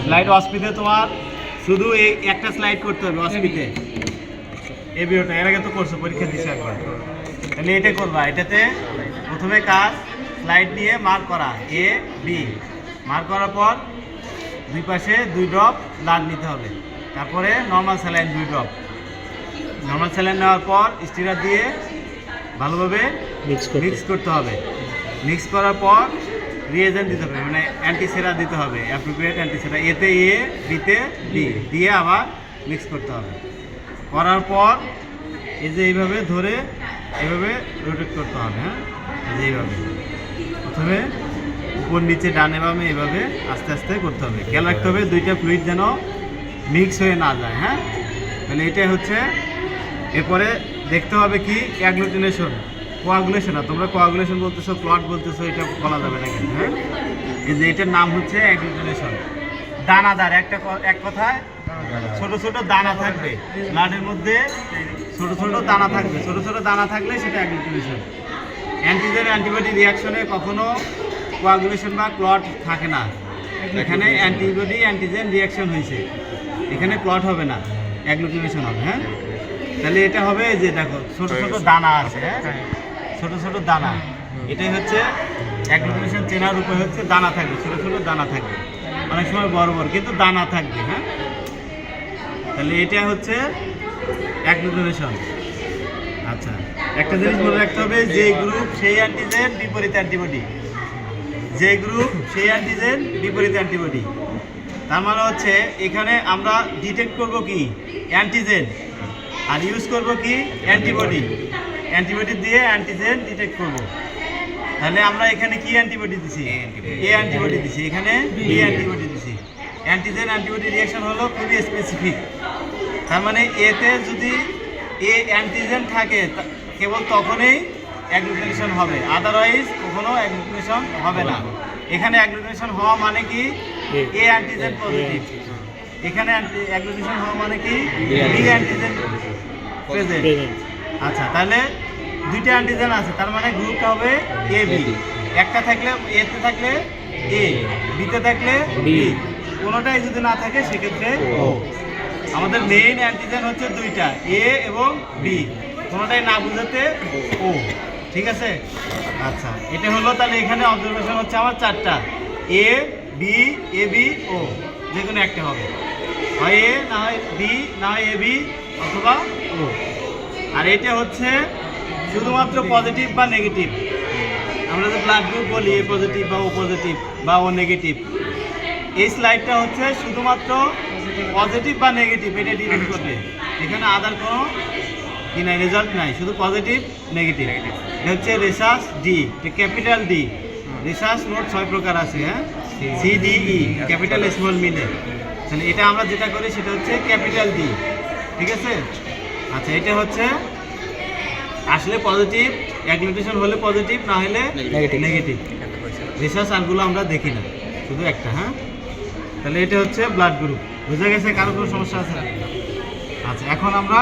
Slide অস্পিতে তোমার শুধু এই একটা স্লাইড করতে হবে অস্পিতে। এই ভিডিওটা এর আগে তো করছো, পরীক্ষা দিছো একবার, তাহলে এটা করবা। এটাতে প্রথমে কাজ স্লাইড নিয়ে মার্ক করা, এ বি মার্ক করার পর দুই পাশে 2 ড্রপ ব্লাড নিতে হবে। তারপরে normal saline 2 drop. Normal saline নেওয়ার পর স্টিরার দিয়ে ভালোভাবে মিক্স করতে হবে। মিক্স করার পর রিয়েজেন্ট দিতে হবে, মানে অ্যান্টিসেরা দিতে হবে, অ্যাপ্রোপ্রিয়েট অ্যান্টিসেরা। এতে এ, বিতে বি দিয়ে আবার মিক্স করতে হবে। করার পর এই যে এইভাবে ধরে এইভাবে রোটেট করতে হবে। হ্যাঁ, এই যে এইভাবে প্রথমে উপর নিচে ডানে বামে এইভাবে আস্তে আস্তে করতে হবে। খেয়াল রাখতে হবে দুইটা ফ্লুইড যেন মিক্স হয়ে না যায়। হ্যাঁ, তাহলে এটাই হচ্ছে। এরপরে দেখতে হবে কি অ্যাগ্লুটিনেশন, কোয়াগুলেশন। না, তোমরা কোয়াগুলেশন বলতেছো, ক্লট বলতেছো, এটা বলা যাবে না কিন্তু। হ্যাঁ, এই যে এটার নাম হচ্ছে অ্যাগ্লুটিনেশন। দানাদার এক কথায় ছোট ছোট দানা থাকবে ব্লাডের মধ্যে, ছোট ছোট দানা থাকবে। ছোট ছোট দানা থাকলে সেটা অ্যাগ্লুটিনেশন। অ্যান্টিজেন অ্যান্টিবডি রিয়াকশনে কখনো কোয়াগুলেশন বা ক্লট থাকে না। এখানে অ্যান্টিবডি অ্যান্টিজেন রিয়াকশন হয়েছে, এখানে ক্লট হবে না, অ্যাগ্লুটিনেশন হবে। হ্যাঁ, তাহলে এটা হবে যে দেখো ছোট ছোট দানা আছে। হ্যাঁ, ছোট ছোট দানা, এটাই হচ্ছে অ্যাগ্লুটিনেশন চেনার উপায় হচ্ছে দানা থাকবে, ছোট ছোট দানা থাকবে, অনেক সময় বড় বড় কিন্তু দানা থাকবে। হ্যাঁ, তাহলে এটা হচ্ছে অ্যাগ্লুটিনেশন। আচ্ছা, একটা জিনিস মনে রাখতে হবে, যে গ্রুপ সেই অ্যান্টিজেন বিপরীত অ্যান্টিবডি, যে গ্রুপ সেই অ্যান্টিজেন বিপরীত অ্যান্টিবডি। তার মানে হচ্ছে এখানে আমরা ডিটেক্ট করব কি অ্যান্টিজেন, আর ইউজ করব কি অ্যান্টিবডি। অ্যান্টিবডি দিয়ে অ্যান্টিজেন ডিটেক্ট করব। তাহলে আমরা এখানে কি অ্যান্টিবডি দিছি? এ অ্যান্টিবডি দিছি, এখানে বি অ্যান্টিবডি দিছি। অ্যান্টিজেন অ্যান্টিবডি রিঅ্যাকশন হলো খুবই স্পেসিফিক। তার মানে এতে যদি এ অ্যান্টিজেন থাকে কেবল তখনই অ্যাগ্লুটিনেশন হবে, আদারওয়াইজ কখনো অ্যাগ্লুটিনেশন হবে না। এখানে অ্যাগ্লুটিনেশন হওয়া মানে কি এ অ্যান্টিজেন পজিটিভ, এখানে অ্যাগ্লুটিনেশন হওয়া মানে কি বি অ্যান্টিজেন প্রেজেন্ট। আচ্ছা, তাহলে দুইটা অ্যান্টিজেন আছে, তার মানে গ্রুপটা হবে এ বি। একটা থাকলে এতে থাকলে এ, বিতে থাকলে বি, কোনোটাই যদি না থাকে সেক্ষেত্রে ও। আমাদের মেইন অ্যান্টিজেন হচ্ছে দুইটা, এ এবং বি, কোনোটাই না বুঝাতে ও। ঠিক আছে? আচ্ছা, এটা হলো। তাহলে এখানে অবজারভেশন হচ্ছে আমার 4টা, এ বি, এ বি ও, যে কোনো একটা হবে, হয় এ না হয় বি না হয় এ বি অথবা ও। আর এটা হচ্ছে শুধুমাত্র পজিটিভ বা নেগেটিভ। আমরা যে ব্লাড গ্রুপ বলি এ পজিটিভ বা ও পজিটিভ বা ও নেগেটিভ, এই স্লাইডটা হচ্ছে শুধুমাত্র পজিটিভ বা নেগেটিভ এটা ডিটেক্ট করবে। এখানে আদার কোনো কি নাই, রেজাল্ট নাই, শুধু পজিটিভ নেগেটিভ। এটা হচ্ছে rhesus D, capital D. Rhesus মোট 6 প্রকার আছে। হ্যাঁ, C D E, capital small মিলে। তাহলে এটা আমরা যেটা করি সেটা হচ্ছে ক্যাপিটাল ডি। ঠিক আছে? আচ্ছা, এটা হচ্ছে আসলে পজিটিভ, অ্যাগ্লুটিনেশন হলে পজিটিভ, না হলে নেগেটিভ। রিসার্চ আরগুলো আমরা দেখি না, শুধু একটা। হ্যাঁ, তাহলে এটা হচ্ছে ব্লাড গ্রুপ। বুঝা গেছে? কারো কোনো সমস্যা আছে? আচ্ছা, এখন আমরা